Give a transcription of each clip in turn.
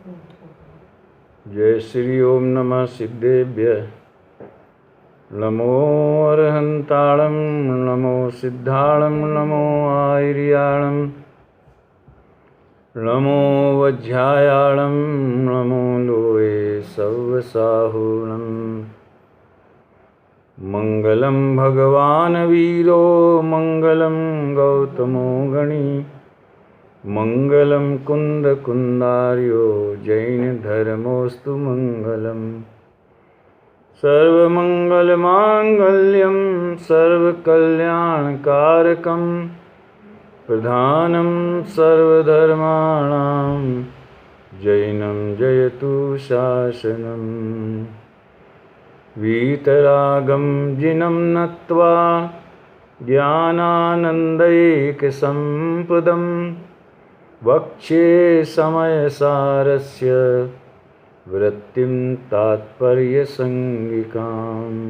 जय श्री ओम नमः सिद्धेभ्य नमो अरहंताणं नमो सिद्धाणं नमो आयर्याणं नमो वज्रायाणं नमो लोये सव्यसाहूणं मंगलं भगवान् वीरो मंगलं गौतमो गणी मंगलं कुंदकुंदार्यो जैन धर्मोस्तु मंगलम् सर्वमंगलमांगल्यं सर्वकल्याणकारकं प्रधानं सर्वधर्माणां जैनं जयतु शासनम् वीतरागं जिनं नत्वा ज्ञानानन्दैकसम्पदं वक्ष्ये समयसारस्य वृत्तिं तात्पर्यसंगिकाम्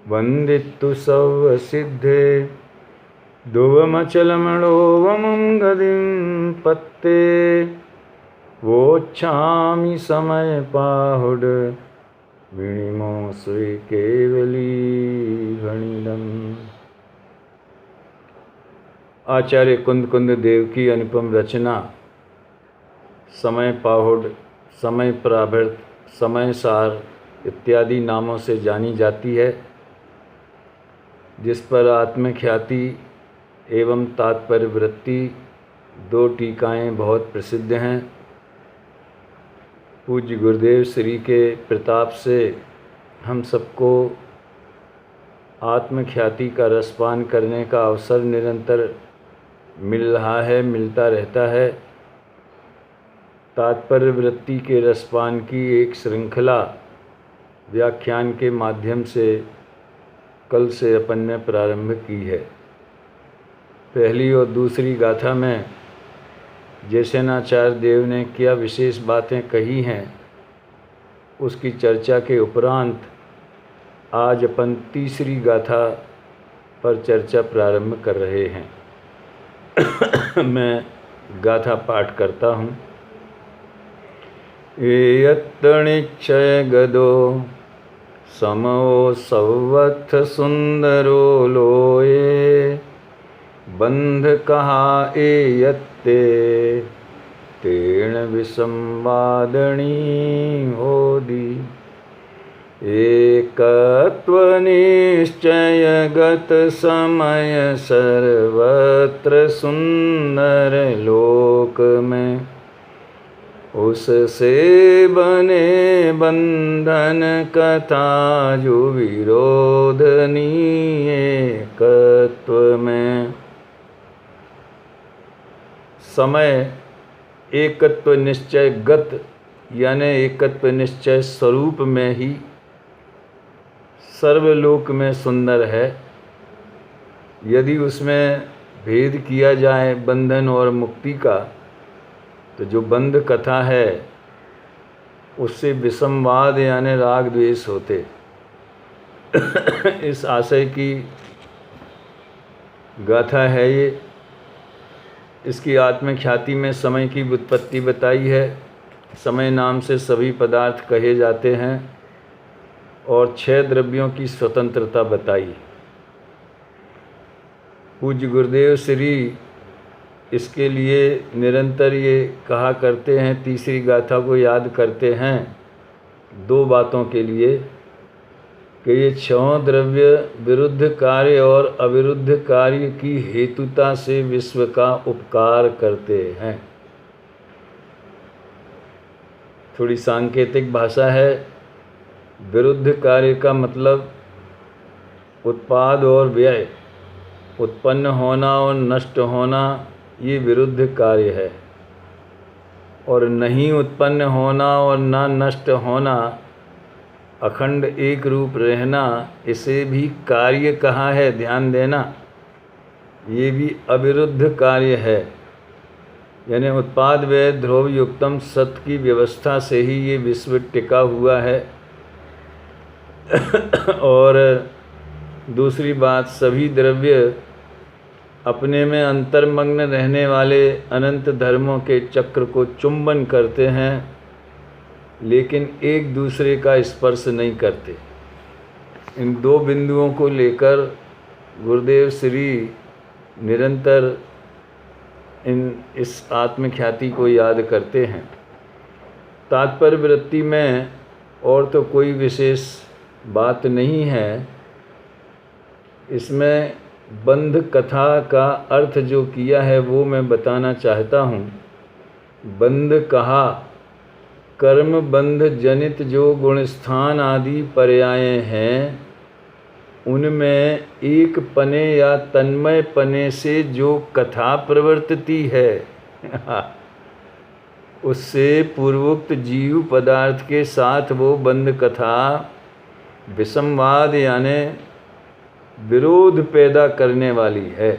वन्दितु सर्वसिद्धे ध्रुवमचलमणोवमं गतिं पत्ते वोच्छामि समयपाहुड विणिमो स्वे केवली गणिदम्। आचार्य कुंद देव की अनुपम रचना समय पाहुड, समय प्राभृत, समय सार इत्यादि नामों से जानी जाती है, जिस पर आत्मख्याति एवं तात्पर्य वृत्ति दो टीकाएँ बहुत प्रसिद्ध हैं। पूज्य गुरुदेव श्री के प्रताप से हम सबको आत्मख्याति का रसपान करने का अवसर निरंतर मिल रहा है, मिलता रहता है। तात्पर्य वृत्ति के रसपान की एक श्रृंखला व्याख्यान के माध्यम से कल से अपन ने प्रारंभ की है। पहली और दूसरी गाथा में जैसेनाचार्य देव ने क्या विशेष बातें कही हैं, उसकी चर्चा के उपरांत आज अपन तीसरी गाथा पर चर्चा प्रारंभ कर रहे हैं। मैं गाथा पाठ करता हूँ। एयत्तनिश्चय गदो समो सवत्थ सुंदरो लोये बंध कहा एयत्ते तेण विसंवादनी होदी एकत्वनिश्चय गत समय सर्वत्र सुंदर लोक में उससे बने बंधन कथा जो विरोधनीय एकत्व में। समय एकत्व निश्चय गत यानी एकत्व निश्चय स्वरूप में ही सर्वलोक में सुंदर है। यदि उसमें भेद किया जाए बंधन और मुक्ति का, तो जो बंध कथा है उससे विसंवाद यानी राग द्वेष होते। इस आशय की गाथा है ये। इसकी आत्मख्याति में समय की व्युत्पत्ति बताई है। समय नाम से सभी पदार्थ कहे जाते हैं और 6 द्रव्यों की स्वतंत्रता बताई। पूज्य गुरुदेव श्री इसके लिए निरंतर ये कहा करते हैं, तीसरी गाथा को याद करते हैं 2 बातों के लिए कि ये 6 द्रव्य विरुद्ध कार्य और अविरुद्ध कार्य की हेतुता से विश्व का उपकार करते हैं। थोड़ी सांकेतिक भाषा है। विरुद्ध कार्य का मतलब उत्पाद और व्यय, उत्पन्न होना और नष्ट होना, ये विरुद्ध कार्य है। और नहीं उत्पन्न होना और ना नष्ट होना, अखंड एक रूप रहना, इसे भी कार्य कहा है, ध्यान देना। ये भी अविरुद्ध कार्य है। यानी उत्पाद व्यय ध्रुव युक्तम सत्य की व्यवस्था से ही ये विश्व टिका हुआ है। और दूसरी बात, सभी द्रव्य अपने में अंतर्मग्न रहने वाले अनंत धर्मों के चक्र को चुंबन करते हैं, लेकिन एक दूसरे का स्पर्श नहीं करते। इन दो बिंदुओं को लेकर गुरुदेव श्री निरंतर इस आत्मख्याति को याद करते हैं। तात्पर्य वृत्ति में और तो कोई विशेष बात नहीं है। इसमें बंध कथा का अर्थ जो किया है वो मैं बताना चाहता हूँ। बंध कहा, कर्म बंध जनित जो गुणस्थान आदि पर्याय हैं, उनमें एक पने या तन्मय पने से जो कथा प्रवर्तती है उससे पूर्वोक्त जीव पदार्थ के साथ वो बंध कथा विसंवाद यानी विरोध पैदा करने वाली है।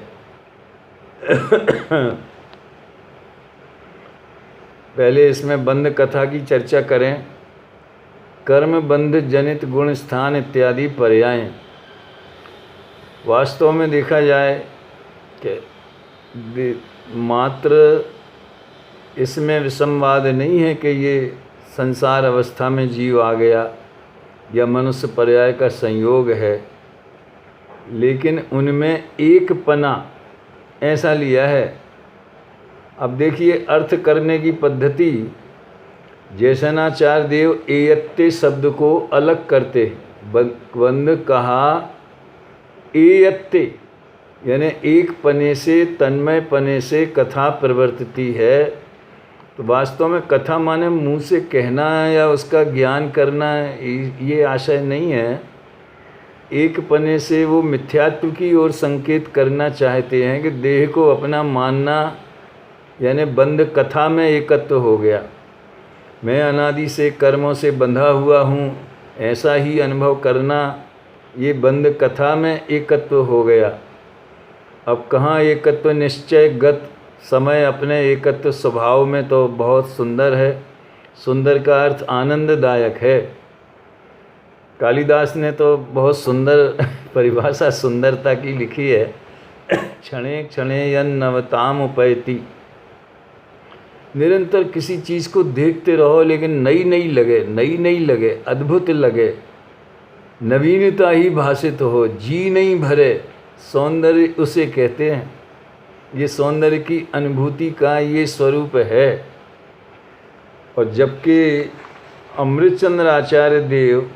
पहले इसमें बंध कथा की चर्चा करें। कर्म बंध जनित गुण स्थान इत्यादि पर्याय। वास्तव में देखा जाए कि मात्र इसमें विसंवाद नहीं है कि ये संसार अवस्था में जीव आ गया या मनुष्य पर्याय का संयोग है, लेकिन उनमें एक पना ऐसा लिया है। अब देखिए अर्थ करने की पद्धति। जैसनाचार्य देव एयत्ते शब्द को अलग करते। बंध कहा एयत्ते यानी एक पने से तन्मय पने से कथा प्रवर्तती है। तो वास्तव में कथा माने मुँह से कहना या उसका ज्ञान करना, ये आशय नहीं है। एक पने से वो मिथ्यात्व की ओर संकेत करना चाहते हैं कि देह को अपना मानना यानी बंध कथा में एकत्व हो गया। मैं अनादि से कर्मों से बंधा हुआ हूँ, ऐसा ही अनुभव करना, ये बंध कथा में एकत्व हो गया। अब कहाँ एकत्व निश्चयगत समय अपने एकत्व स्वभाव में तो बहुत सुंदर है। सुंदर का अर्थ आनंददायक है। कालिदास ने तो बहुत सुंदर परिभाषा सुंदरता की लिखी है। क्षणे क्षणे यन्नवताम उपैति। निरंतर किसी चीज़ को देखते रहो लेकिन नई नई लगे, अद्भुत लगे, नवीनता ही भाषित हो, जी नहीं भरे, सौंदर्य उसे कहते हैं। ये सौंदर्य की अनुभूति का ये स्वरूप है। और जबकि अमृतचंद्र आचार्य देव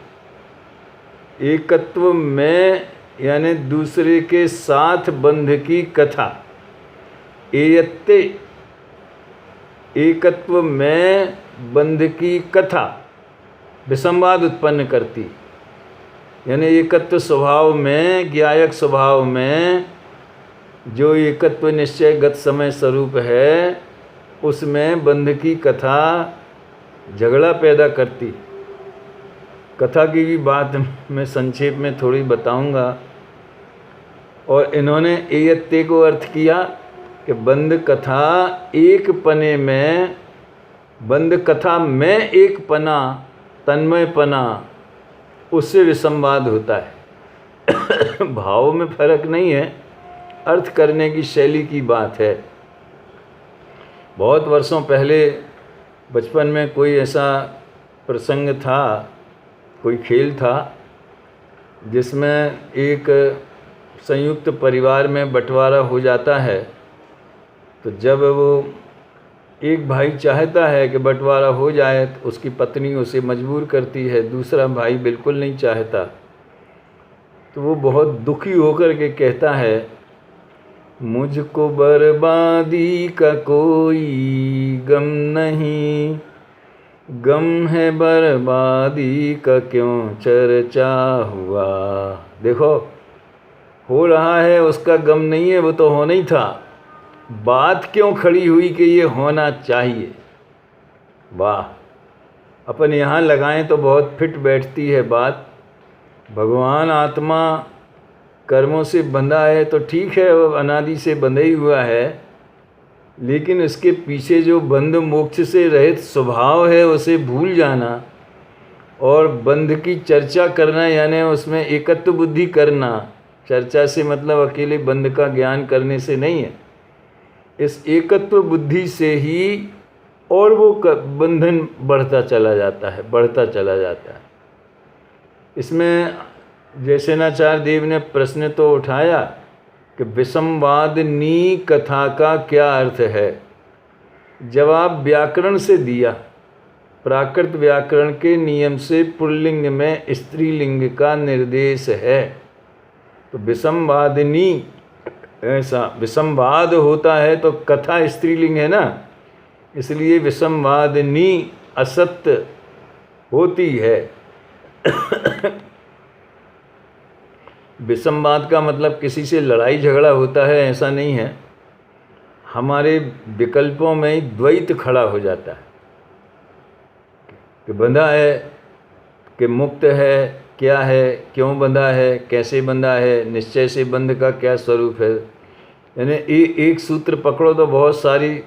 एकत्व में यानी दूसरे के साथ बंध की कथा, एयत्ते एकत्व में बंध की कथा विसंवाद उत्पन्न करती, यानी एकत्व स्वभाव में, ज्ञायक स्वभाव में जो एकत्व निश्चयगत समय स्वरूप है, उसमें बंध की कथा झगड़ा पैदा करती। कथा की भी बात मैं संक्षेप में थोड़ी बताऊंगा। और इन्होंने एयत्ते को अर्थ किया कि बंध कथा एक पने में, बंध कथा में एक पना, तन्मय पना, उससे विसंवाद होता है। भाव में फर्क नहीं है, अर्थ करने की शैली की बात है। बहुत वर्षों पहले बचपन में कोई ऐसा प्रसंग था, कोई खेल था जिसमें एक संयुक्त परिवार में बंटवारा हो जाता है। तो जब वो एक भाई चाहता है कि बंटवारा हो जाए तो उसकी पत्नी उसे मजबूर करती है, दूसरा भाई बिल्कुल नहीं चाहता। तो वो बहुत दुखी होकर के कहता है, मुझको बर्बादी का कोई गम नहीं, गम है बर्बादी का क्यों चर्चा हुआ। देखो, हो रहा है उसका गम नहीं है, वो तो होना ही था, बात क्यों खड़ी हुई कि ये होना चाहिए। वाह, अपन यहाँ लगाएं तो बहुत फिट बैठती है बात। भगवान आत्मा कर्मों से बंधा है तो ठीक है, वो अनादि से बंधा ही हुआ है, लेकिन इसके पीछे जो बंध मोक्ष से रहित स्वभाव है उसे भूल जाना और बंध की चर्चा करना, यानी उसमें एकत्व बुद्धि करना, चर्चा से मतलब अकेले बंध का ज्ञान करने से नहीं है, इस एकत्व बुद्धि से ही और वो बंधन बढ़ता चला जाता है, बढ़ता चला जाता है। इसमें जयसेनाचार्य देव ने प्रश्न तो उठाया कि विषमवादिनी कथा का क्या अर्थ है। जवाब व्याकरण से दिया। प्राकृत व्याकरण के नियम से पुल्लिंग में स्त्रीलिंग का निर्देश है। तो विषमवादिनी, ऐसा विषमवाद होता है तो कथा स्त्रीलिंग है ना, इसलिए विषमवादिनी असत्य होती है। विषमवाद का मतलब किसी से लड़ाई झगड़ा होता है, ऐसा नहीं है। हमारे विकल्पों में ही द्वैत खड़ा हो जाता है कि बंधा है कि मुक्त है, क्या है, क्यों बंधा है, कैसे बंधा है, निश्चय से बंध का क्या स्वरूप है। यानी एक सूत्र पकड़ो तो बहुत सारी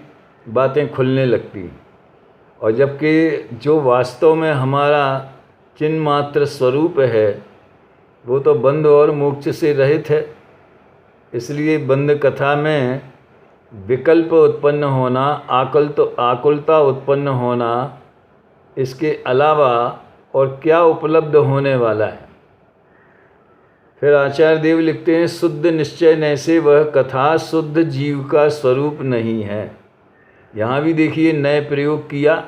बातें खुलने लगती। और जबकि जो वास्तव में हमारा चिन्ह मात्र स्वरूप है वो तो बंध और मोक्ष से रहित है। इसलिए बंध कथा में विकल्प उत्पन्न होना, आकुलता उत्पन्न होना, इसके अलावा और क्या उपलब्ध होने वाला है। फिर आचार्य देव लिखते हैं, शुद्ध निश्चय न से वह कथा शुद्ध जीव का स्वरूप नहीं है। यहाँ भी देखिए नए प्रयोग किया।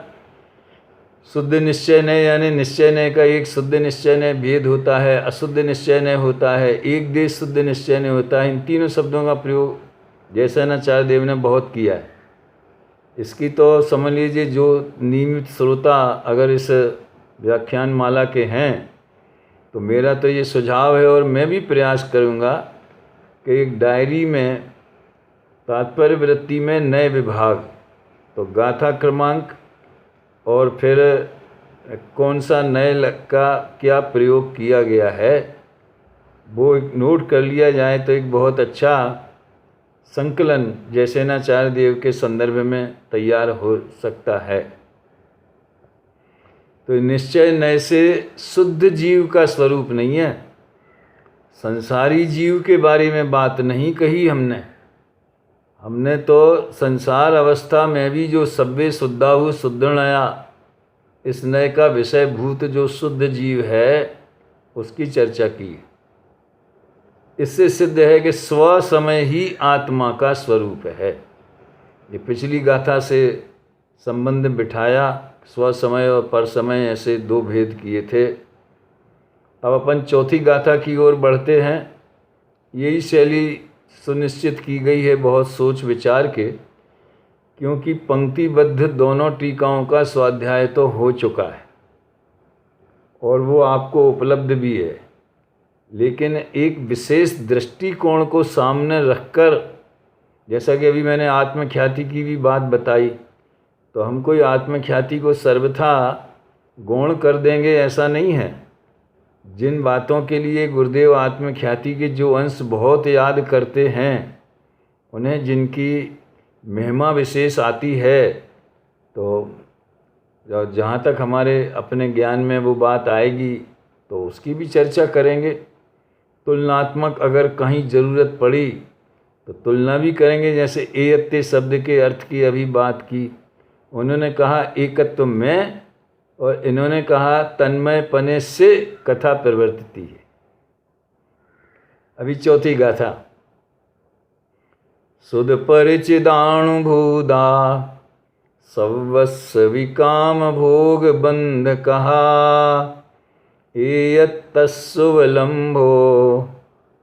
शुद्ध निश्चय नय यानी निश्चय नय का एक शुद्ध निश्चय नय भेद होता है, अशुद्ध निश्चय नय होता है, एक देश शुद्ध निश्चय नय होता है। इन तीनों शब्दों का प्रयोग जयसेनाचार्य देव ने बहुत किया है। इसकी तो समझ लीजिए जो नियमित श्रोता अगर इस व्याख्यान माला के हैं तो मेरा तो ये सुझाव है और मैं भी प्रयास करूँगा कि एक डायरी में तात्पर्य वृत्ति में नए विभाग, तो गाथा क्रमांक और फिर कौन सा नए का क्या प्रयोग किया गया है वो एक नोट कर लिया जाए तो एक बहुत अच्छा संकलन जयसेनाचार्य देव के संदर्भ में तैयार हो सकता है। तो निश्चय नय से शुद्ध जीव का स्वरूप नहीं है। संसारी जीव के बारे में बात नहीं कही हमने तो संसार अवस्था में भी जो सभ्य शुद्धाहु शुद्धनया इस नय का विषय भूत जो शुद्ध जीव है उसकी चर्चा की। इससे सिद्ध है कि स्व समय ही आत्मा का स्वरूप है। ये पिछली गाथा से संबंध बिठाया, स्व समय और पर समय ऐसे दो भेद किए थे। अब अपन चौथी गाथा की ओर बढ़ते हैं। यही शैली सुनिश्चित की गई है बहुत सोच विचार के, क्योंकि पंक्तिबद्ध दोनों टीकाओं का स्वाध्याय तो हो चुका है और वो आपको उपलब्ध भी है। लेकिन एक विशेष दृष्टिकोण को सामने रखकर, जैसा कि अभी मैंने आत्मख्याति की भी बात बताई, तो हम कोई आत्मख्याति को सर्वथा गौण कर देंगे ऐसा नहीं है। जिन बातों के लिए गुरुदेव आत्मख्याति के जो अंश बहुत याद करते हैं, उन्हें जिनकी महिमा विशेष आती है, तो जहाँ तक हमारे अपने ज्ञान में वो बात आएगी तो उसकी भी चर्चा करेंगे। तुलनात्मक अगर कहीं ज़रूरत पड़ी तो तुलना भी करेंगे। जैसे एयत्ते शब्द के अर्थ की अभी बात की, उन्होंने कहा एकत्व में और इन्होंने कहा तन्मय पने से कथा प्रवर्तित है। अभी चौथी गाथा। सुध परिचिदानुभूदा सवस्व विकाम भोग बंध कहा एयत्तस्सुवलंभो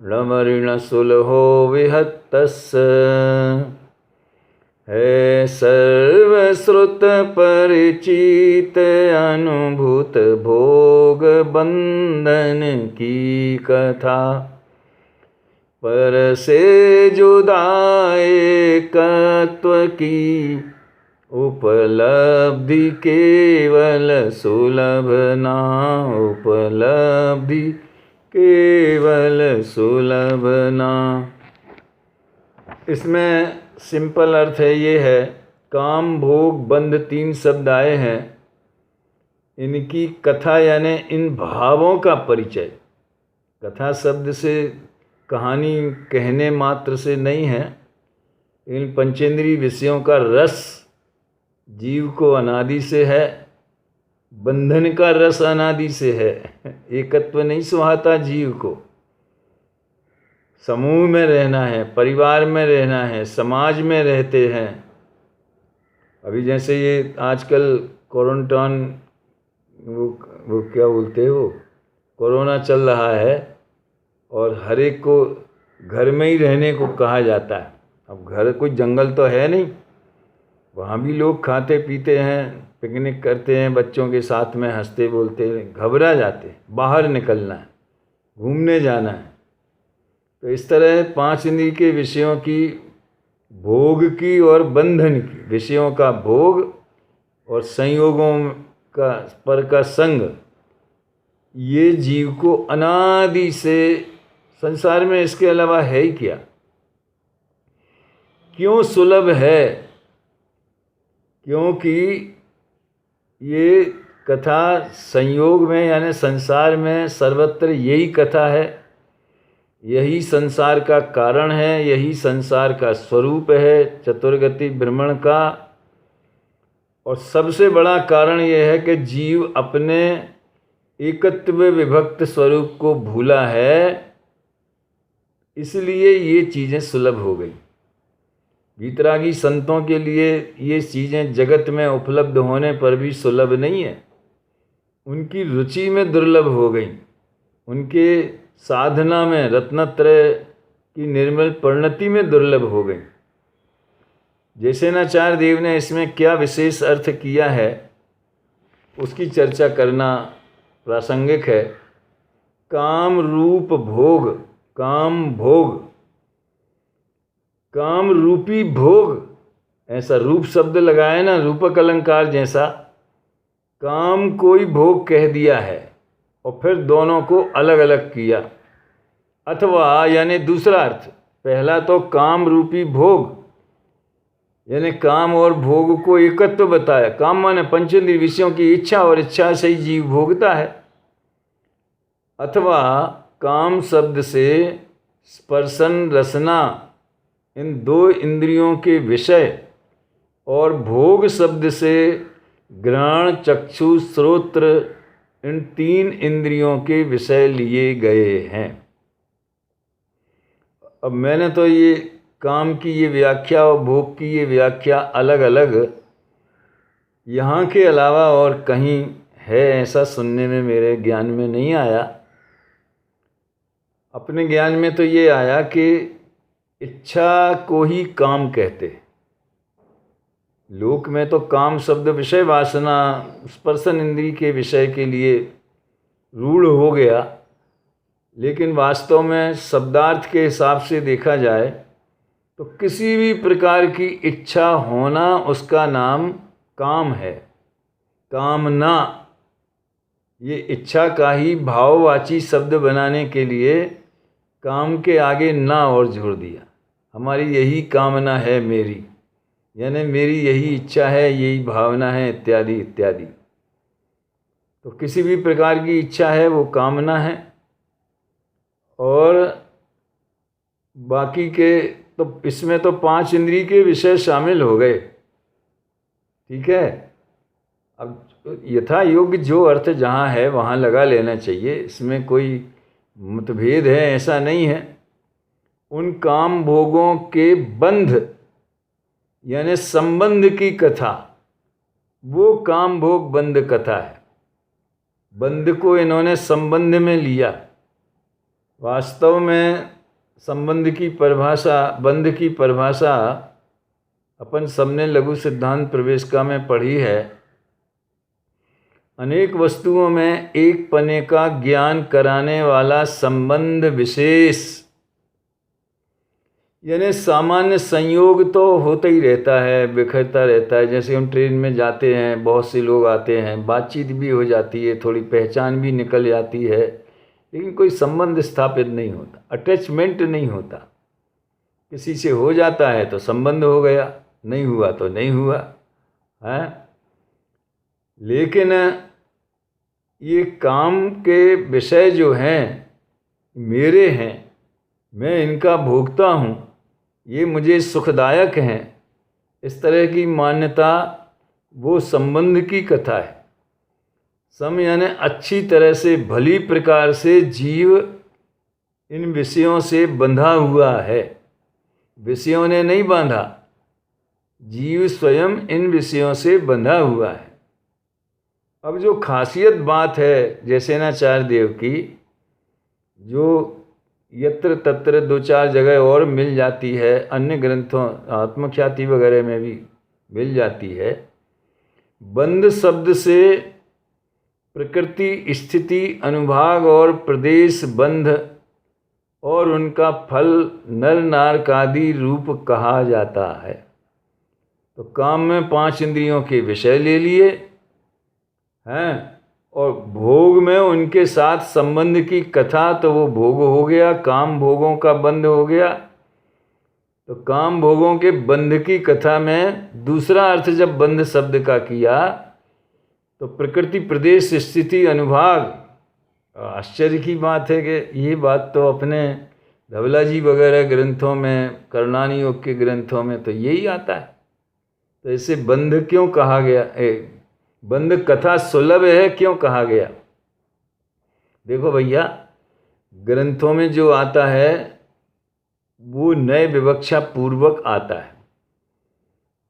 णमऋण सुलहो विहत्तस् है सर्वश्रुत परिचित अनुभूत भोग बंधन की कथा पर से जुदाए कत्व की उपलब्धि केवल सुलभ ना, उपलब्धि केवल सुलभ ना। इसमें सिंपल अर्थ है ये है, काम भोग बंध तीन शब्द आए हैं, इनकी कथा यानी इन भावों का परिचय। कथा शब्द से कहानी कहने मात्र से नहीं है। इन पंचेंद्रीय विषयों का रस जीव को अनादि से है, बंधन का रस अनादि से है। एकत्व नहीं सुहाता जीव को। समूह में रहना है, परिवार में रहना है, समाज में रहते हैं। अभी जैसे ये आजकल क्वारंटाइन, वो क्या बोलते हैं, वो कोरोना चल रहा है और हर एक को घर में ही रहने को कहा जाता है। अब घर कोई जंगल तो है नहीं, वहाँ भी लोग खाते पीते हैं, पिकनिक करते हैं, बच्चों के साथ में हंसते बोलते हैं, घबरा जाते हैं। बाहर निकलना है, घूमने जाना है। तो इस तरह 5 इंद्रिय के विषयों की, भोग की और बंधन की, विषयों का भोग और संयोगों का पर का संग, ये जीव को अनादि से, संसार में इसके अलावा है ही क्या। क्यों सुलभ है? क्योंकि ये कथा संयोग में यानी संसार में सर्वत्र यही कथा है, यही संसार का कारण है, यही संसार का स्वरूप है, चतुर्गति भ्रमण का। और सबसे बड़ा कारण यह है कि जीव अपने एकत्व विभक्त स्वरूप को भूला है, इसलिए ये चीज़ें सुलभ हो गई। वीतरागी संतों के लिए ये चीज़ें जगत में उपलब्ध होने पर भी सुलभ नहीं है, उनकी रुचि में दुर्लभ हो गई, उनके साधना में, रत्नत्रय की निर्मल परिणति में दुर्लभ हो गई। जैसेनाचार्य देव ने इसमें क्या विशेष अर्थ किया है, उसकी चर्चा करना प्रासंगिक है। काम रूप भोग, काम भोग, काम रूपी भोग, ऐसा रूप शब्द लगाए ना, रूपक अलंकार जैसा। काम कोई भोग कह दिया है और फिर दोनों को अलग अलग किया। अथवा यानी दूसरा अर्थ, पहला तो काम रूपी भोग यानी काम और भोग को एकत्व बताया। काम माने पंचेंद्रिय विषयों की इच्छा, और इच्छा से ही जीव भोगता है। अथवा काम शब्द से स्पर्शन रसना, इन 2 इंद्रियों के विषय, और भोग शब्द से घ्राण चक्षु श्रोत्र, इन 3 इंद्रियों के विषय लिए गए हैं। अब मैंने तो ये काम की ये व्याख्या और भोग की ये व्याख्या अलग अलग यहाँ के अलावा और कहीं है ऐसा सुनने में मेरे ज्ञान में नहीं आया। अपने ज्ञान में तो ये आया कि इच्छा को ही काम कहते। लोक में तो काम शब्द विषय वासना, स्पर्शन इंद्रिय के विषय के लिए रूढ़ हो गया, लेकिन वास्तव में शब्दार्थ के हिसाब से देखा जाए तो किसी भी प्रकार की इच्छा होना, उसका नाम काम है। कामना, ये इच्छा का ही भाववाची शब्द बनाने के लिए काम के आगे ना और जोड़ दिया। हमारी यही कामना है मेरी, यानी मेरी यही इच्छा है, यही भावना है, इत्यादि इत्यादि। तो किसी भी प्रकार की इच्छा है वो कामना है। और बाकी के तो इसमें तो 5 इंद्रिय के विषय शामिल हो गए, ठीक है। अब यथा योग्य जो अर्थ जहाँ है वहाँ लगा लेना चाहिए, इसमें कोई मतभेद है ऐसा नहीं है। उन काम भोगों के बंध यानी संबंध की कथा, वो काम भोग बंध कथा है। बंध को इन्होंने संबंध में लिया। वास्तव में संबंध की परिभाषा, बंध की परिभाषा अपन सबने लघु सिद्धांत प्रवेशिका में पढ़ी है। अनेक वस्तुओं में एक पने का ज्ञान कराने वाला संबंध विशेष, यानी सामान्य संयोग तो होता ही रहता है, बिखरता रहता है। जैसे हम ट्रेन में जाते हैं, बहुत से लोग आते हैं, बातचीत भी हो जाती है, थोड़ी पहचान भी निकल जाती है, लेकिन कोई संबंध स्थापित नहीं होता, अटैचमेंट नहीं होता। किसी से हो जाता है तो संबंध हो गया, नहीं हुआ तो नहीं हुआ है। लेकिन ये काम के विषय जो हैं मेरे हैं, मैं इनका भोगता हूँ, ये मुझे सुखदायक हैं, इस तरह की मान्यता वो संबंध की कथा है। सम यानी अच्छी तरह से, भली प्रकार से जीव इन विषयों से बंधा हुआ है। विषयों ने नहीं बांधा, जीव स्वयं इन विषयों से बंधा हुआ है। अब जो खासियत बात है जैसेनाचार्य देव की, जो यत्र तत्र दो चार जगह और मिल जाती है, अन्य ग्रंथों आत्मख्याति वगैरह में भी मिल जाती है। बंध शब्द से प्रकृति, स्थिति, अनुभाग और प्रदेश बंध और उनका फल नर नारकादि रूप कहा जाता है। तो काम में 5 इंद्रियों के विषय ले लिए हैं, और भोग में उनके साथ संबंध की कथा, तो वो भोग हो गया, काम भोगों का बंध हो गया। तो काम भोगों के बंध की कथा में दूसरा अर्थ जब बंध शब्द का किया, तो प्रकृति, प्रदेश, स्थिति, अनुभाग। आश्चर्य की बात है कि ये बात तो अपने धवला जी वगैरह ग्रंथों में, करणानी योग के ग्रंथों में तो यही आता है। तो इसे बंध क्यों कहा गया, बंध कथा सुलभ है क्यों कहा गया? देखो भैया, ग्रंथों में जो आता है वो नए विवक्षा पूर्वक आता है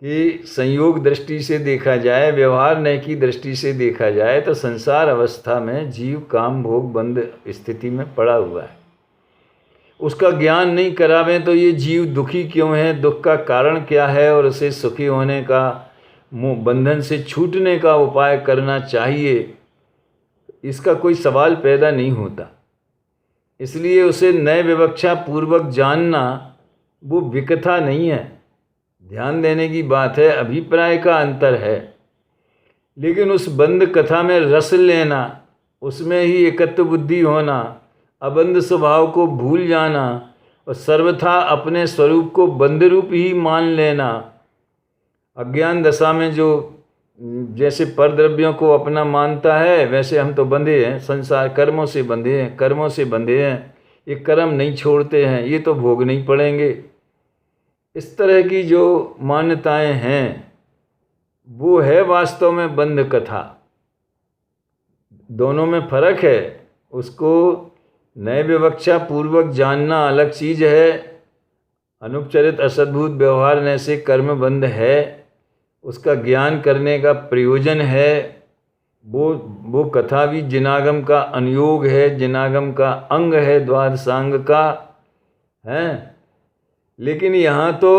कि संयोग दृष्टि से देखा जाए, व्यवहार नय की दृष्टि से देखा जाए, तो संसार अवस्था में जीव काम भोग बंध स्थिति में पड़ा हुआ है। उसका ज्ञान नहीं करावें तो ये जीव दुखी क्यों है, दुख का कारण क्या है, और उसे सुखी होने का, बंधन से छूटने का उपाय करना चाहिए, इसका कोई सवाल पैदा नहीं होता। इसलिए उसे नए विवक्षा पूर्वक जानना वो विकथा नहीं है, ध्यान देने की बात है, अभिप्राय का अंतर है। लेकिन उस बंध कथा में रस लेना, उसमें ही एकत्व बुद्धि होना, अबंध स्वभाव को भूल जाना और सर्वथा अपने स्वरूप को बंध रूप ही मान लेना। अज्ञान दशा में जो जैसे परद्रव्यों को अपना मानता है, वैसे हम तो बंधे हैं, संसार कर्मों से बंधे हैं, कर्मों से बंधे हैं, ये कर्म नहीं छोड़ते हैं, ये तो भोग नहीं पड़ेंगे। इस तरह की जो मान्यताएं हैं वो है वास्तव में बंध कथा। दोनों में फर्क है, उसको नए विवक्षा पूर्वक जानना अलग चीज़ है। अनुपचरित असद्भुत व्यवहार नय से कर्म बंध है, उसका ज्ञान करने का प्रयोजन है। वो कथा भी जिनागम का अनुयोग है, जिनागम का अंग है, द्वादशांग का है। लेकिन यहाँ तो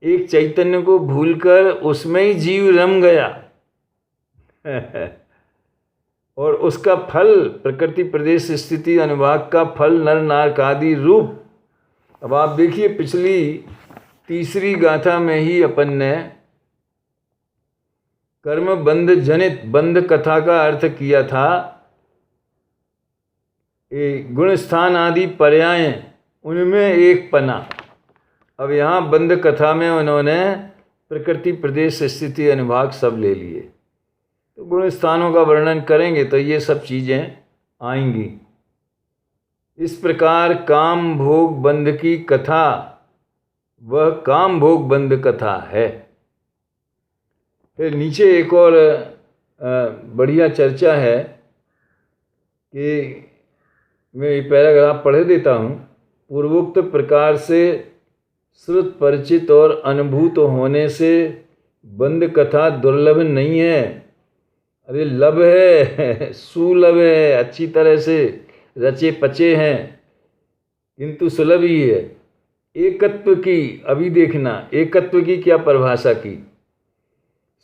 एक चैतन्य को भूलकर उसमें ही जीव रम गया और उसका फल प्रकृति, प्रदेश, स्थिति, अनुभाग का फल नर नारकादि रूप। अब आप देखिए, पिछली तीसरी गाथा में ही अपन ने कर्म बंध जनित बंध कथा का अर्थ किया था, गुण स्थान आदि पर्याय उनमें एक पना। अब यहाँ बंध कथा में उन्होंने प्रकृति, प्रदेश, स्थिति, अनुभाग सब ले लिए। तो गुण स्थानों का वर्णन करेंगे तो ये सब चीज़ें आएंगी। इस प्रकार काम भोग बंध की कथा वह काम भोग बंध कथा है। फिर नीचे एक और बढ़िया चर्चा है कि मैं ये पैराग्राफ पढ़ देता हूँ। पूर्वोक्त प्रकार से श्रुत परिचित और अनुभूत होने से बंध कथा दुर्लभ नहीं है। अरे लभ है, सुलभ है, अच्छी तरह से रचे पचे हैं, किंतु सुलभ ही है। एकत्व की, अभी देखना एकत्व की क्या परिभाषा की।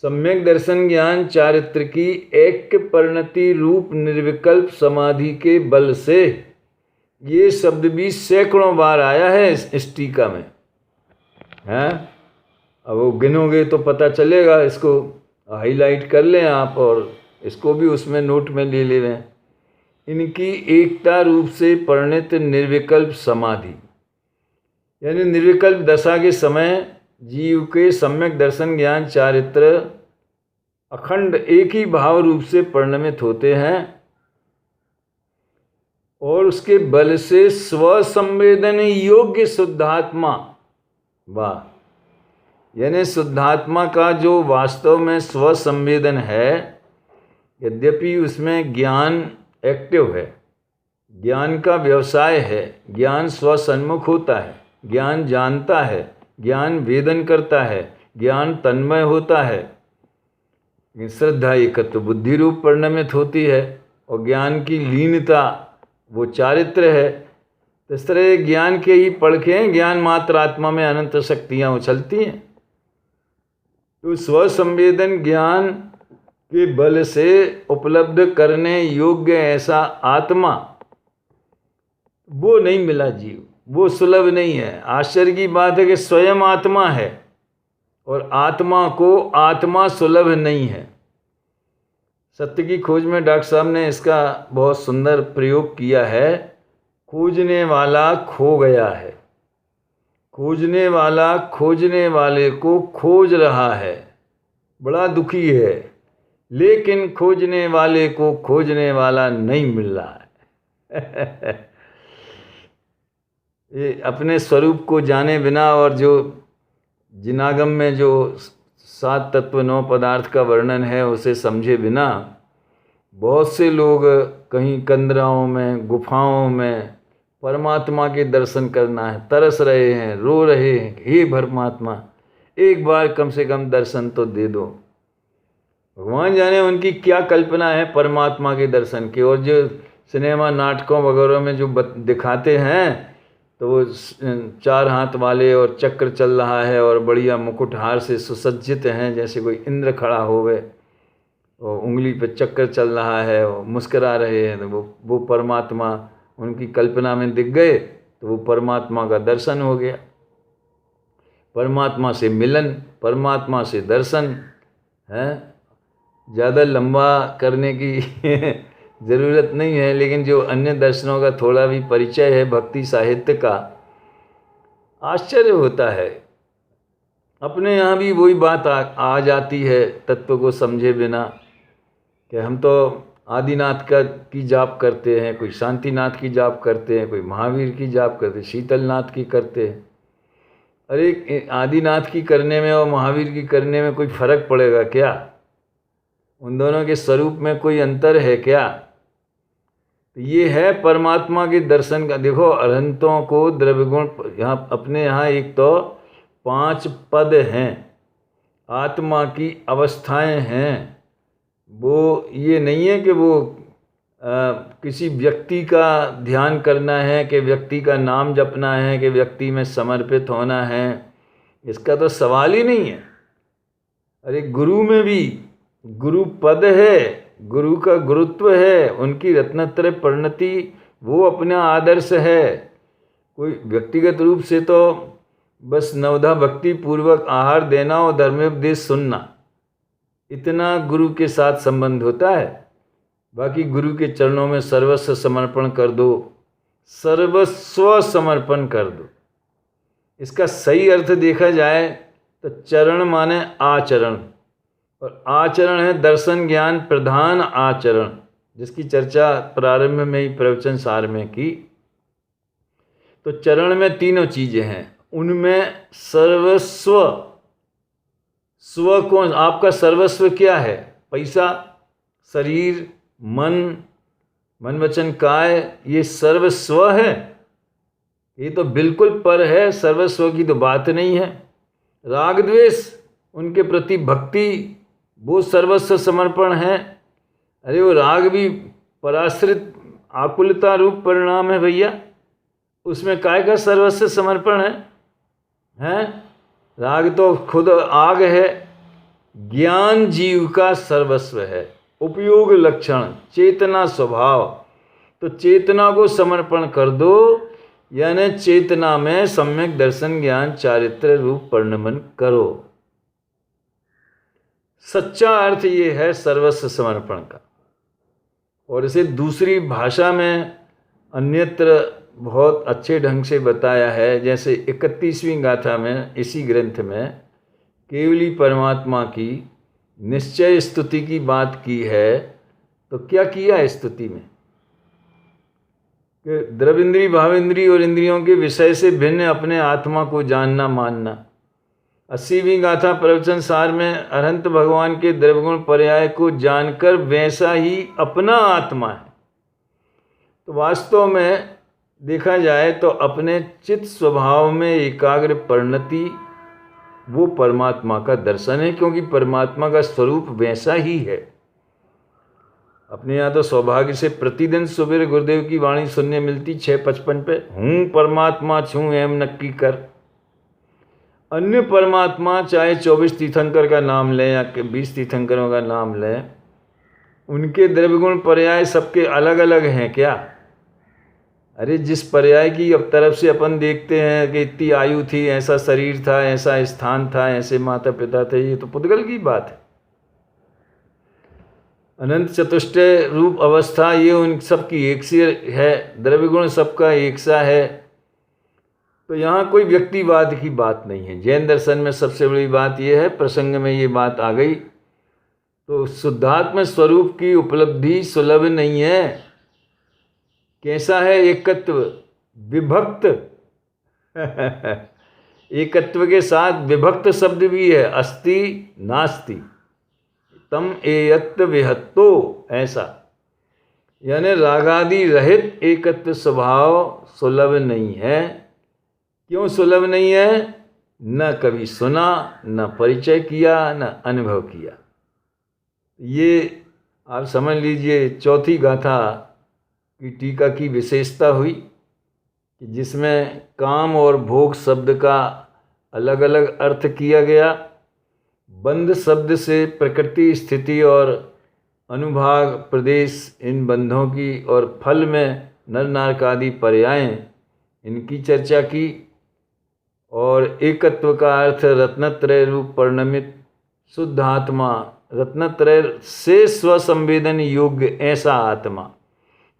सम्यक दर्शन ज्ञान चारित्र की ऐक्य परिणति रूप निर्विकल्प समाधि के बल से, ये शब्द भी सैकड़ों बार आया है इस टीका में, हैं? अब वो गिनोगे तो पता चलेगा, इसको हाईलाइट कर लें आप और इसको भी उसमें नोट में ले लें। इनकी एकता रूप से परिणित निर्विकल्प समाधि, यानी निर्विकल्प दशा के समय जीव के सम्यक दर्शन ज्ञान चारित्र अखंड एक ही भाव रूप से परिणमित होते हैं और उसके बल से स्व संवेदन योग्य शुद्धात्मा, वाह, यानी शुद्धात्मा का जो वास्तव में स्व संवेदन है, यद्यपि उसमें ज्ञान एक्टिव है, ज्ञान का व्यवसाय है, ज्ञान स्वसन्मुख होता है, ज्ञान जानता है, ज्ञान वेदन करता है, ज्ञान तन्मय होता है, श्रद्धा एकत्व बुद्धि रूप परिणमित होती है, और ज्ञान की लीनता वो चारित्र है। तो इस तरह ज्ञान के ही पड़खे ज्ञान मात्र आत्मा में अनंत शक्तियाँ उछलती हैं। तो स्व संवेदन ज्ञान के बल से उपलब्ध करने योग्य ऐसा आत्मा वो नहीं मिला जीव, वो सुलभ नहीं है। आश्चर्य की बात है कि स्वयं आत्मा है और आत्मा को आत्मा सुलभ नहीं है। सत्य की खोज में डॉक्टर साहब ने इसका बहुत सुंदर प्रयोग किया है। खोजने वाला खो गया है, खोजने वाला खोजने वाले को खोज रहा है, बड़ा दुखी है, लेकिन खोजने वाले को खोजने वाला नहीं मिल रहा है। ये अपने स्वरूप को जाने बिना और जो जिनागम में जो 7 तत्व 9 पदार्थ का वर्णन है उसे समझे बिना बहुत से लोग कहीं कंदराओं में, गुफाओं में परमात्मा के दर्शन करना है तरस रहे हैं, रो रहे हैं, हे परमात्मा एक बार कम से कम दर्शन तो दे दो। भगवान जाने उनकी क्या कल्पना है परमात्मा के दर्शन की। और जो सिनेमा नाटकों वगैरह में जो दिखाते हैं तो वो 4 हाथ वाले और चक्र चल रहा है और बढ़िया मुकुट हार से सुसज्जित हैं, जैसे कोई इंद्र खड़ा होवे और उंगली पे चक्कर चल रहा है, वो मुस्करा रहे हैं, तो वो परमात्मा उनकी कल्पना में दिख गए, तो वो परमात्मा का दर्शन हो गया। परमात्मा से मिलन, परमात्मा से दर्शन है। ज़्यादा लंबा करने की ज़रूरत नहीं है, लेकिन जो अन्य दर्शनों का थोड़ा भी परिचय है भक्ति साहित्य का, आश्चर्य होता है। अपने यहाँ भी वही बात आ जाती है तत्व को समझे बिना, कि हम तो आदिनाथ की जाप करते हैं, कोई शांतिनाथ की जाप करते हैं, कोई महावीर की जाप करते हैं, शीतलनाथ की करते हैं। अरे आदिनाथ की करने में और महावीर की करने में कोई फर्क पड़ेगा क्या? उन दोनों के स्वरूप में कोई अंतर है क्या? तो ये है परमात्मा के दर्शन का। देखो अरहंतों को द्रव्य गुण यहाँ अपने यहाँ एक तो 5 पद हैं, आत्मा की अवस्थाएं हैं। वो ये नहीं है कि वो किसी व्यक्ति का ध्यान करना है, कि व्यक्ति का नाम जपना है, कि व्यक्ति में समर्पित होना है, इसका तो सवाल ही नहीं है। अरे गुरु में भी गुरु पद है, गुरु का गुरुत्व है, उनकी रत्नत्रय परिणति वो अपना आदर्श है। कोई व्यक्तिगत रूप से तो बस नवधा भक्ति पूर्वक आहार देना और धर्मोपदेश सुनना, इतना गुरु के साथ संबंध होता है। बाकी गुरु के चरणों में सर्वस्व समर्पण कर दो, सर्वस्व समर्पण कर दो। इसका सही अर्थ देखा जाए तो चरण माने आचरण, और आचरण है दर्शन ज्ञान प्रधान आचरण, जिसकी चर्चा प्रारंभ में ही प्रवचन सार में की। तो चरण में तीनों चीज़ें हैं, उनमें सर्वस्व, स्व कौन, आपका सर्वस्व क्या है? पैसा, शरीर, मन वचन काय, ये सर्वस्व है? ये तो बिल्कुल पर है, सर्वस्व की तो बात नहीं है। राग द्वेष, उनके प्रति भक्ति, वो सर्वस्व समर्पण है। अरे वो राग भी पराश्रित आकुलता रूप परिणाम है भैया, उसमें काय का सर्वस्व समर्पण है? राग तो खुद आग है। ज्ञान जीव का सर्वस्व है, उपयोग लक्षण, चेतना स्वभाव। तो चेतना को समर्पण कर दो, यानी चेतना में सम्यक दर्शन ज्ञान चारित्र रूप परिणमन करो। सच्चा अर्थ ये है सर्वस्व समर्पण का। और इसे दूसरी भाषा में अन्यत्र बहुत अच्छे ढंग से बताया है। जैसे 31वीं गाथा में इसी ग्रंथ में केवली परमात्मा की निश्चय स्तुति की बात की है। तो क्या किया स्तुति में? कि द्रविंद्री भावेंद्री और इंद्रियों के विषय से भिन्न अपने आत्मा को जानना मानना। 80वीं गाथा प्रवचन सार में अनंत भगवान के द्रव्यगुण पर्याय को जानकर वैसा ही अपना आत्मा है। तो वास्तव में देखा जाए तो अपने चित्त स्वभाव में एकाग्र परिणति वो परमात्मा का दर्शन है, क्योंकि परमात्मा का स्वरूप वैसा ही है। अपने यहाँ तो सौभाग्य से प्रतिदिन सुबह गुरुदेव की वाणी सुनने मिलती 6:55 पे, हूँ परमात्मा छूँ एम नक्की कर। अन्य परमात्मा चाहे 24 तीर्थंकर का नाम लें या 20 तीर्थंकरों का नाम लें, उनके द्रव्यगुण पर्याय सबके अलग अलग हैं क्या? अरे जिस पर्याय की अब तरफ से अपन देखते हैं कि इतनी आयु थी, ऐसा शरीर था, ऐसा स्थान था, ऐसे माता पिता थे, ये तो पुद्गल की बात है। अनंत चतुष्टय रूप अवस्था ये उन सब की एक सी है, द्रव्यगुण सबका एक सा है। तो यहाँ कोई व्यक्तिवाद की बात नहीं है। जैन दर्शन में सबसे बड़ी बात यह है, प्रसंग में ये बात आ गई, तो शुद्धात्म स्वरूप की उपलब्धि सुलभ नहीं है। कैसा है एकत्व? विभक्त एकत्व के साथ विभक्त शब्द भी है, अस्ति नास्ति तम एयत्त विहत्तो, ऐसा यानी रागादि रहित एकत्व स्वभाव सुलभ नहीं है। क्यों सुलभ नहीं है? न कभी सुना, न परिचय किया, न अनुभव किया। ये आप समझ लीजिए चौथी गाथा की टीका की विशेषता हुई कि जिसमें काम और भोग शब्द का अलग अलग अर्थ किया गया। बंध शब्द से प्रकृति, स्थिति और अनुभाग, प्रदेश, इन बंधों की, और फल में नर नारक आदि पर्याय, इनकी चर्चा की। और एकत्व का अर्थ रत्नत्रय रूप परिणमित शुद्ध आत्मा, रत्नत्रय से स्वसंवेदन योग्य ऐसा आत्मा,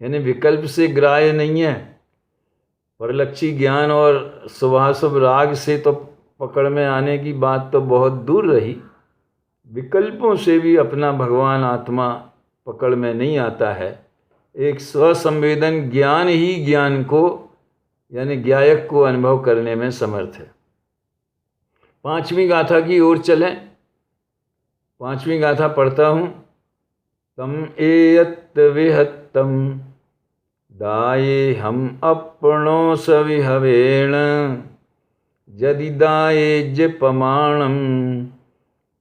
यानी विकल्प से ग्राह्य नहीं है। परलक्षी ज्ञान और शुभाशुभ राग से तो पकड़ में आने की बात तो बहुत दूर रही, विकल्पों से भी अपना भगवान आत्मा पकड़ में नहीं आता है। एक स्वसंवेदन ज्ञान ही ज्ञान को, यानी ज्ञायक को अनुभव करने में समर्थ है। 5वीं गाथा की ओर चलें। 5वीं गाथा पढ़ता हूँ। तम एयत्त विहत्तम दाये हम अपनो सविहवेण यदि दाये पमाणम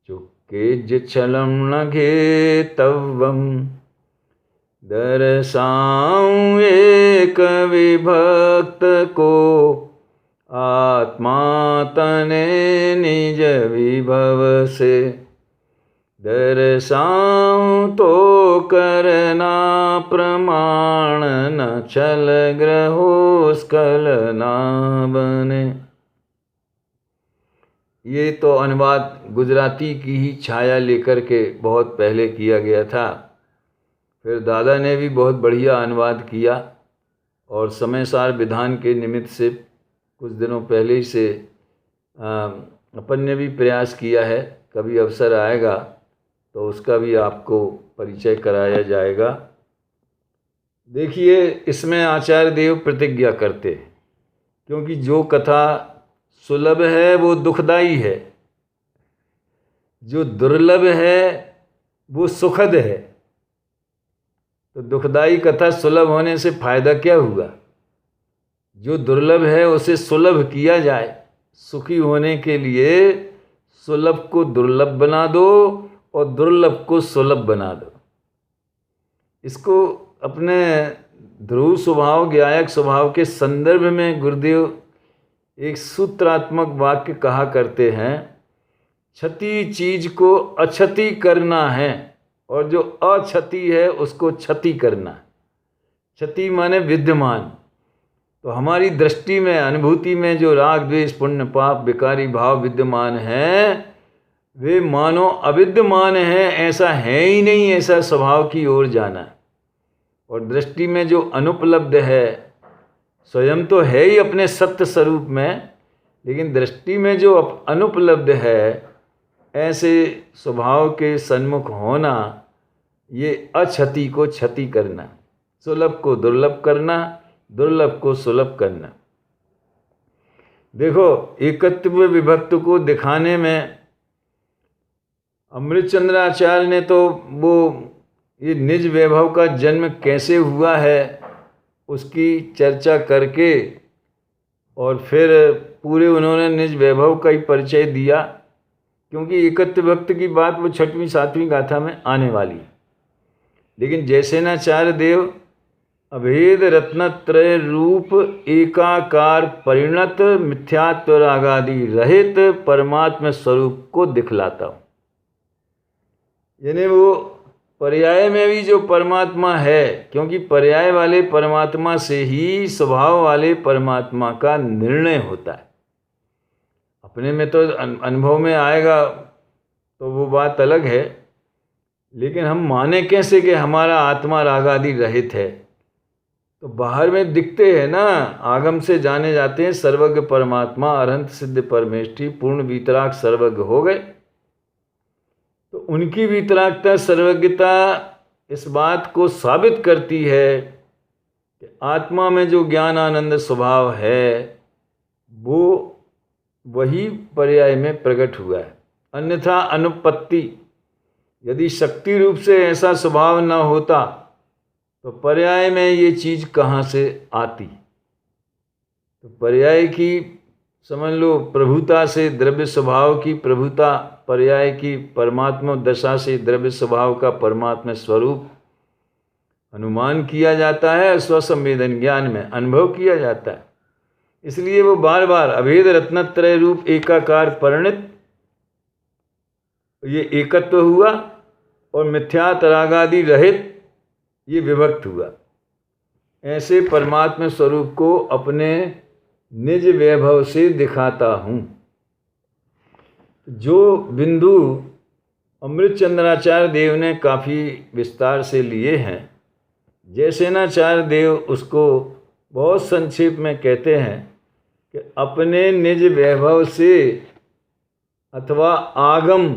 चुक्के छलम न घेतव्यम दर्शाऊं एक विभक्त को आत्मा तने निज विभव से दर्शाऊं तो करना प्रमाण न छल ग्रहो स्खल ना बने। ये तो अनुवाद गुजराती की ही छाया लेकर के बहुत पहले किया गया था। फिर दादा ने भी बहुत बढ़िया अनुवाद किया, और समय सार विधान के निमित्त से कुछ दिनों पहले ही से अपन ने भी प्रयास किया है। कभी अवसर आएगा तो उसका भी आपको परिचय कराया जाएगा। देखिए, इसमें आचार्य देव प्रतिज्ञा करते हैं, क्योंकि जो कथा सुलभ है वो दुखदाई है, जो दुर्लभ है वो सुखद है। तो दुखदाई कथा सुलभ होने से फायदा क्या हुआ? जो दुर्लभ है उसे सुलभ किया जाए। सुखी होने के लिए सुलभ को दुर्लभ बना दो और दुर्लभ को सुलभ बना दो। इसको अपने ध्रुव स्वभाव, ज्ञायक स्वभाव के संदर्भ में गुरुदेव एक सूत्रात्मक वाक्य कहा करते हैं, क्षति चीज को अक्षति करना है और जो अक्षति है उसको क्षति करना। क्षति माने विद्यमान। तो हमारी दृष्टि में, अनुभूति में जो राग द्वेष पुण्य पाप विकारी भाव विद्यमान हैं, वे मानो अविद्यमान हैं, ऐसा है ही नहीं, ऐसा स्वभाव की ओर जाना। और दृष्टि में जो अनुपलब्ध है, स्वयं तो है ही अपने सत्य स्वरूप में, लेकिन दृष्टि में जो अनुपलब्ध है, ऐसे स्वभाव के सन्मुख होना, ये अक्षति को क्षति करना, सुलभ को दुर्लभ करना, दुर्लभ को सुलभ करना। देखो, एकत्व विभक्त को दिखाने में अमृतचंद्राचार्य ने तो वो ये निज वैभव का जन्म कैसे हुआ है उसकी चर्चा करके और फिर पूरे उन्होंने निज वैभव का ही परिचय दिया, क्योंकि एकत्व भक्त की बात वो 6वीं 7वीं गाथा में आने वाली है। लेकिन जयसेनाचार्य देव अभेद रत्नत्रय रूप एकाकार परिणत मिथ्यात्व रागादि रहित परमात्मा स्वरूप को दिखलाता हूँ। यानी वो पर्याय में भी जो परमात्मा है, क्योंकि पर्याय वाले परमात्मा से ही स्वभाव वाले परमात्मा का निर्णय होता है। अपने में तो अनुभव में आएगा तो वो बात अलग है, लेकिन हम माने कैसे कि हमारा आत्मा रागादि रहित है? तो बाहर में दिखते हैं ना, आगम से जाने जाते हैं सर्वज्ञ परमात्मा अरहंत सिद्ध परमेष्ठी पूर्ण वीतराग सर्वज्ञ हो गए। तो उनकी वीतरागता सर्वज्ञता इस बात को साबित करती है कि आत्मा में जो ज्ञान आनंद स्वभाव है वो वही पर्याय में प्रकट हुआ है। अन्यथा अनुपत्ति, यदि शक्ति रूप से ऐसा स्वभाव न होता तो पर्याय में ये चीज़ कहाँ से आती? तो पर्याय की समझ लो प्रभुता से द्रव्य स्वभाव की प्रभुता, पर्याय की परमात्मा दशा से द्रव्य स्वभाव का परमात्मा स्वरूप अनुमान किया जाता है, स्वसंवेदन ज्ञान में अनुभव किया जाता है। इसलिए वो बार बार अभेद रत्नत्रय रूप एकाकार परिणित, ये एकत्व हुआ, और मिथ्यात रागादि रहित ये विभक्त हुआ। ऐसे परमात्मा स्वरूप को अपने निज वैभव से दिखाता हूँ। जो बिंदु अमृतचंद्राचार्य देव ने काफ़ी विस्तार से लिए हैं, जयसेनाचार्य देव उसको बहुत संक्षेप में कहते हैं कि अपने निज वैभव से अथवा आगम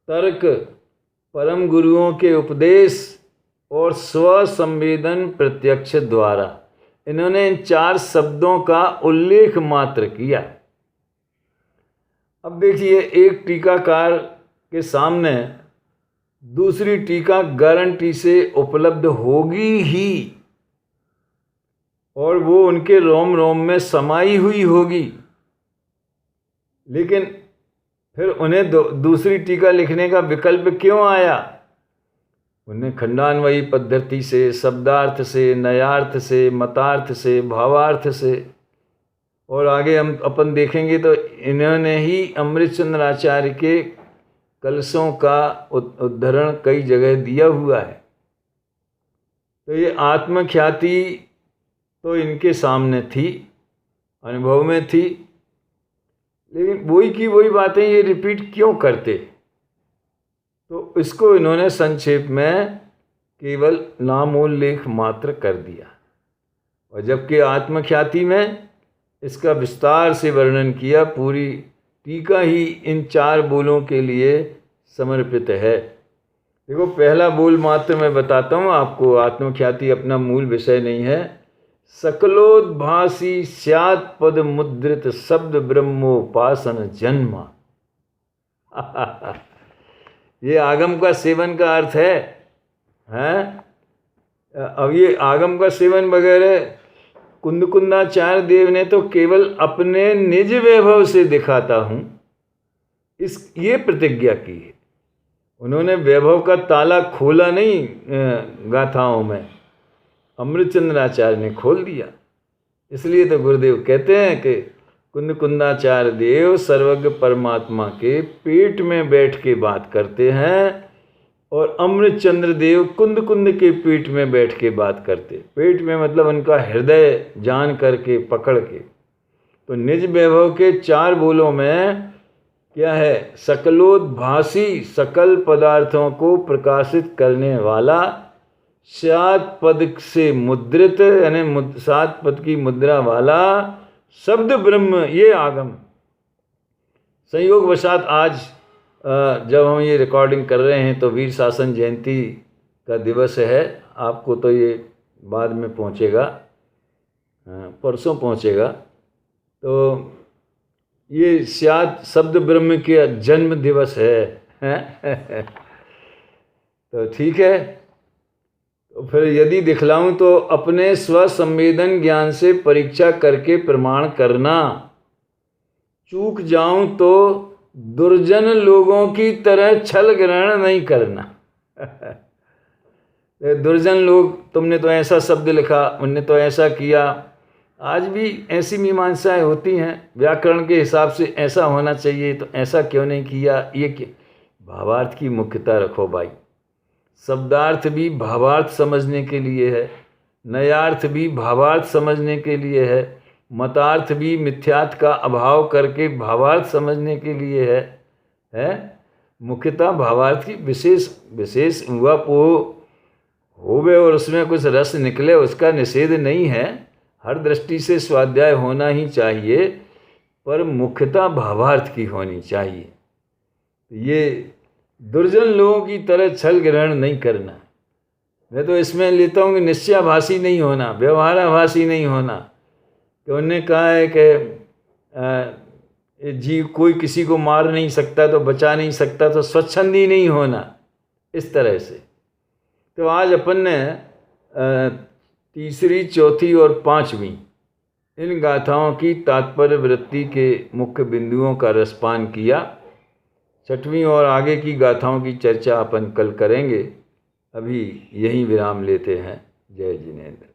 तर्क परम गुरुओं के उपदेश और स्वसंवेदन प्रत्यक्ष द्वारा, इन्होंने इन 4 शब्दों का उल्लेख मात्र किया। अब देखिए, एक टीकाकार के सामने दूसरी टीका गारंटी से उपलब्ध होगी ही, और वो उनके रोम रोम में समाई हुई होगी, लेकिन फिर उन्हें दूसरी टीका लिखने का विकल्प क्यों आया? उन्हें खंडान्वयी पद्धति से, शब्दार्थ से, नयार्थ से, मतार्थ से, भावार्थ से, और आगे हम अपन देखेंगे तो इन्होंने ही अमृतचंद्राचार्य के कलशों का उद्धरण कई जगह दिया हुआ है। तो ये आत्मख्याति तो इनके सामने थी, अनुभव में थी, लेकिन वही की वही बातें ये रिपीट क्यों करते? तो इसको इन्होंने संक्षेप में केवल नामोल्लेख मात्र कर दिया, और जबकि आत्मख्याति में इसका विस्तार से वर्णन किया। पूरी टीका ही इन 4 बोलों के लिए समर्पित है। देखो, पहला बोल मात्र मैं बताता हूँ आपको, आत्मख्याति अपना मूल विषय नहीं है। सकलोद्भासी स्यात् पद मुद्रित शब्द ब्रह्मोपासन जन्मा। ये आगम का सेवन का अर्थ है, हैं? अब ये आगम का सेवन वगैरह कुंदकुंदाचार्य देव ने तो केवल अपने निज वैभव से दिखाता हूँ ये प्रतिज्ञा की है। उन्होंने वैभव का ताला खोला नहीं गाथाओं में, अमृतचंद्राचार्य ने खोल दिया। इसलिए तो गुरुदेव कहते हैं कि कुंदकुंदाचार्य देव सर्वज्ञ परमात्मा के पेट में बैठ के बात करते हैं, और अमृतचंद्र देव कुंद कुंद के पेट में बैठ के बात करते। पेट में मतलब उनका हृदय जान करके पकड़ के। तो निज वैभव के 4 बोलों में क्या है? सकलोद्भासी, सकल पदार्थों को प्रकाशित करने वाला, 7 पद से मुद्रित, यानी 7 पद की मुद्रा वाला शब्द ब्रह्म, ये आगम। संयोग वशात आज जब हम ये रिकॉर्डिंग कर रहे हैं तो वीर शासन जयंती का दिवस है। आपको तो ये बाद में पहुंचेगा, परसों पहुँचेगा। तो ये शायद शब्द ब्रह्म के जन्म दिवस है। तो ठीक है, तो फिर यदि दिखलाऊं तो अपने स्वसंवेदन ज्ञान से परीक्षा करके प्रमाण करना, चूक जाऊं तो दुर्जन लोगों की तरह छल ग्रहण नहीं करना। दुर्जन लोग, तुमने तो ऐसा शब्द लिखा, उनने तो ऐसा किया। आज भी ऐसी मीमांसाएं होती हैं, व्याकरण के हिसाब से ऐसा होना चाहिए तो ऐसा क्यों नहीं किया, ये भावार्थ की मुख्यता रखो भाई। शब्दार्थ भी भावार्थ समझने के लिए है, नयार्थ भी भावार्थ समझने के लिए है, मतार्थ भी मिथ्यार्थ का अभाव करके भावार्थ समझने के लिए है। मुख्यतः भावार्थ की विशेष हुआ होवे और उसमें कुछ रस निकले, उसका निषेध नहीं है। हर दृष्टि से स्वाध्याय होना ही चाहिए, पर मुख्यतः भावार्थ की होनी चाहिए। ये दुर्जन लोगों की तरह छल ग्रहण नहीं करना। मैं तो इसमें लेता हूँ कि निश्चयाभासी नहीं होना, व्यवहाराभासी नहीं होना। तो उन्होंने कहा है कि जीव कोई किसी को मार नहीं सकता तो बचा नहीं सकता, तो स्वच्छंदी नहीं होना इस तरह से। तो आज अपन ने तीसरी, चौथी और पांचवीं इन गाथाओं की तात्पर्य वृत्ति के मुख्य बिंदुओं का रसपान किया। छठवीं और आगे की गाथाओं की चर्चा अपन कल करेंगे। अभी यहीं विराम लेते हैं। जय जिनेंद्र।